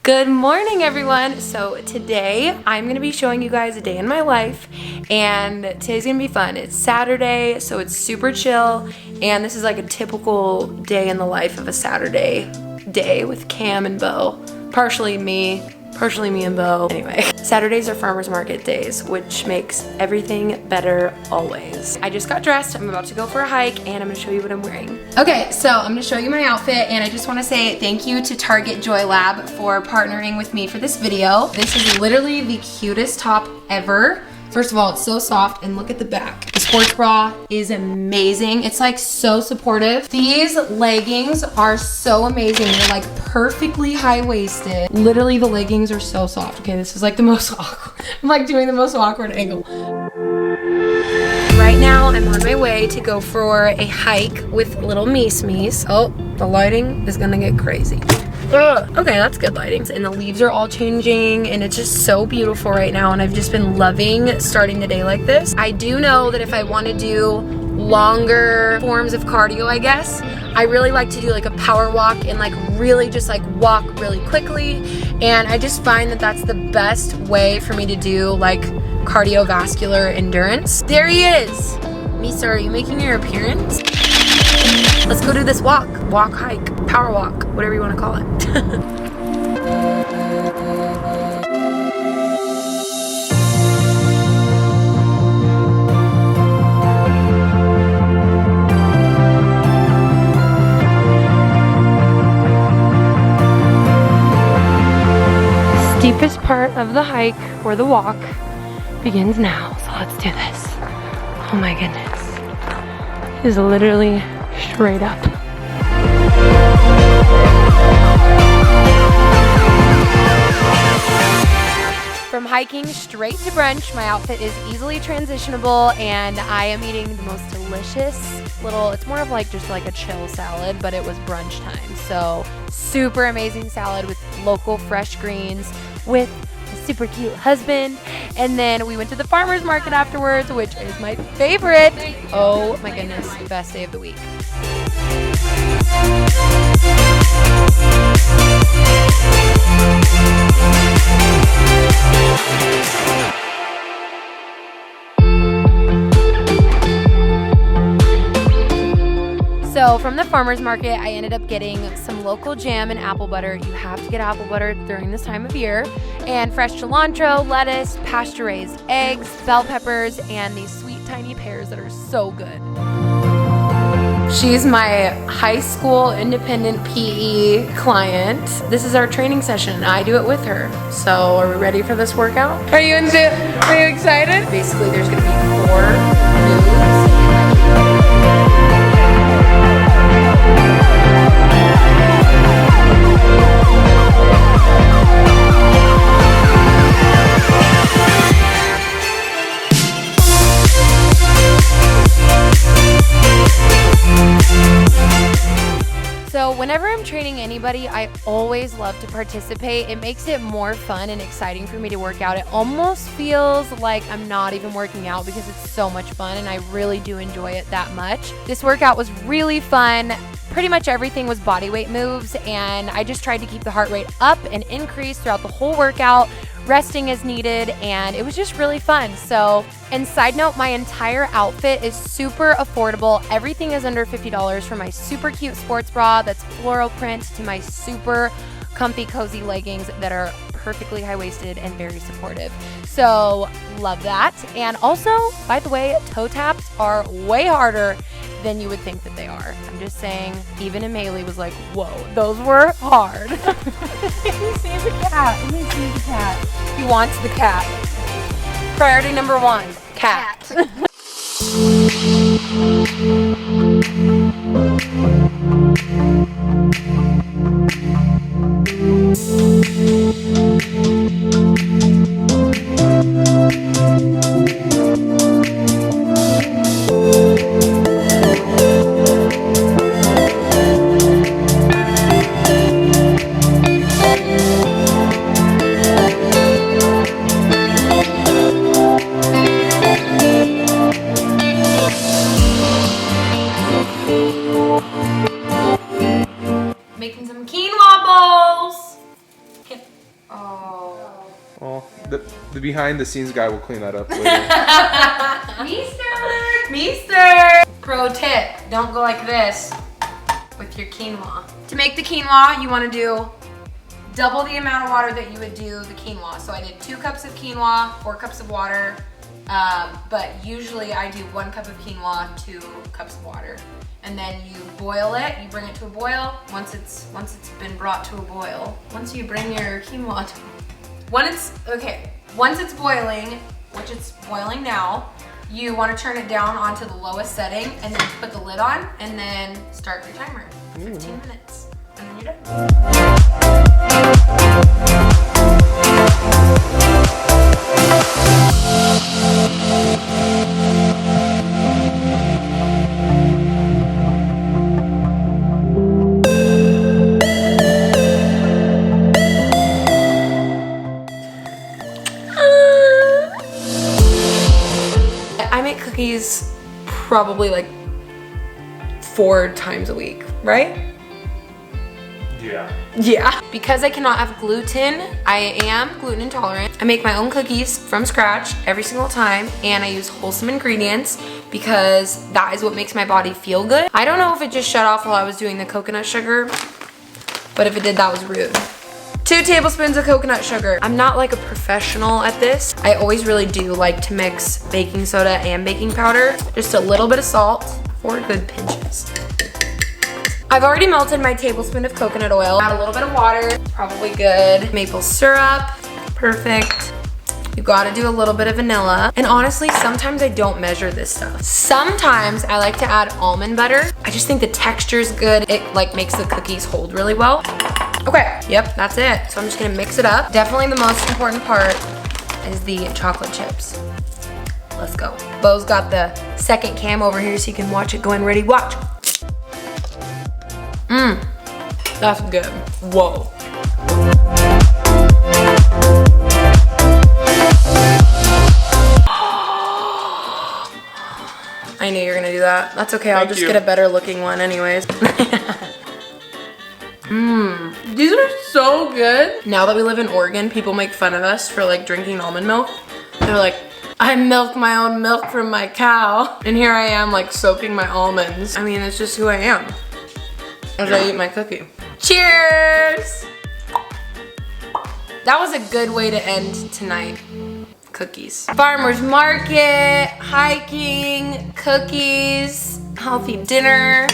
Good morning, everyone. So today I'm going to be showing you guys a day in my life, and today's going to be fun. It's Saturday, so it's super chill, and this is like a typical day in the life of a Saturday day with Cam and Bo. Partially me and Bo. Anyway, Saturdays are farmers market days, which makes everything better always. I just got dressed. I'm about to go for a hike, and I'm gonna show you what I'm wearing. Okay, so I'm gonna show you my outfit, and I just wanna say thank you to Target Joy Lab for partnering with me for this video. This is literally the cutest top ever. First of all, it's so soft, and look at the back. The sports bra is amazing. It's like so supportive. These leggings are so amazing. They're like perfectly high-waisted. Literally, the leggings are so soft. Okay, this is like the most awkward. I'm like doing the most awkward angle. Right now, I'm on my way to go for a hike with little Mies. Oh, the lighting is gonna get crazy. Ugh. Okay, that's good lighting. And the leaves are all changing, and it's just so beautiful right now, and I've just been loving starting the day like this. I do know that if I want to do longer forms of cardio, I guess, I really like to do like a power walk and like really just like walk really quickly, and I just find that that's the best way for me to do like cardiovascular endurance. There he is. Misa, are you making your appearance? Let's go do this walk, hike, power walk, whatever you want to call it. Steepest part of the hike or the walk begins now, so let's do this. Oh my goodness. It is literally straight up. From hiking straight to brunch, my outfit is easily transitionable, and I am eating the most delicious little, it's more of like just like a chill salad, but it was brunch time. So super amazing salad with local fresh greens with a super cute husband. And then we went to the farmer's market afterwards, which is my favorite. Oh my goodness, best day of the week. So from the farmer's market, I ended up getting some local jam and apple butter. You have to get apple butter during this time of year. And fresh cilantro, lettuce, pasture-raised eggs, bell peppers, and these sweet tiny pears that are so good. She's my high school independent PE client. This is our training session. I do it with her. So are we ready for this workout? Are you excited? Basically, there's gonna be 4 moves. So whenever I'm training anybody, I always love to participate. It makes it more fun and exciting for me to work out. It almost feels like I'm not even working out because it's so much fun, and I really do enjoy it that much. This workout was really fun. Pretty much everything was body weight moves, and I just tried to keep the heart rate up and increase throughout the whole workout, resting as needed, and it was just really fun. So, and side note, my entire outfit is super affordable. Everything is under $50, from my super cute sports bra that's floral print to my super comfy cozy leggings that are perfectly high-waisted and very supportive. So love that. And also, by the way, toe taps are way harder than you would think that they are. I'm just saying, even Amelie was like, whoa, those were hard. Let me see the cat. Let me see the cat. He wants the cat. Priority number 1, cat. Making some quinoa bowls. Oh. Well, the behind the scenes guy will clean that up later. Meester! Pro tip, don't go like this with your quinoa. To make the quinoa, you want to do double the amount of water that you would do the quinoa. So I did 2 cups of quinoa, 4 cups of water, but usually I do 1 cup of quinoa, 2 cups of water. And then you boil it, you bring it to a boil. Once it's been brought to a boil, once you bring your quinoa to, once it's boiling, which it's boiling now, you want to turn it down onto the lowest setting and then put the lid on and then start your timer. 15 minutes, and then you're done. I make cookies probably like 4 times a week, right? Yeah. Because I cannot have gluten, I am gluten intolerant. I make my own cookies from scratch every single time, and I use wholesome ingredients because that is what makes my body feel good. I don't know if it just shut off while I was doing the coconut sugar, but if it did, that was rude. 2 tablespoons of coconut sugar. I'm not like a professional at this. I always really do like to mix baking soda and baking powder. Just a little bit of salt, 4 good pinches. I've already melted my tablespoon of coconut oil. Add a little bit of water, probably good. Maple syrup, perfect. You gotta do a little bit of vanilla. And honestly, sometimes I don't measure this stuff. Sometimes I like to add almond butter. I just think the texture is good. It like makes the cookies hold really well. Okay, yep, that's it. So I'm just gonna mix it up. Definitely the most important part is the chocolate chips. Let's go. Bo's got the second cam over here so you can watch it going ready. Watch. That's good. Whoa. I knew you were gonna do that. That's okay, I'll just get a better looking one anyways. These are so good. Now that we live in Oregon, people make fun of us for like drinking almond milk. They're like, I milk my own milk from my cow. And here I am like soaking my almonds. I mean, it's just who I am as I eat my cookie. Cheers! That was a good way to end tonight. Cookies. Farmer's market, hiking, cookies, healthy dinner.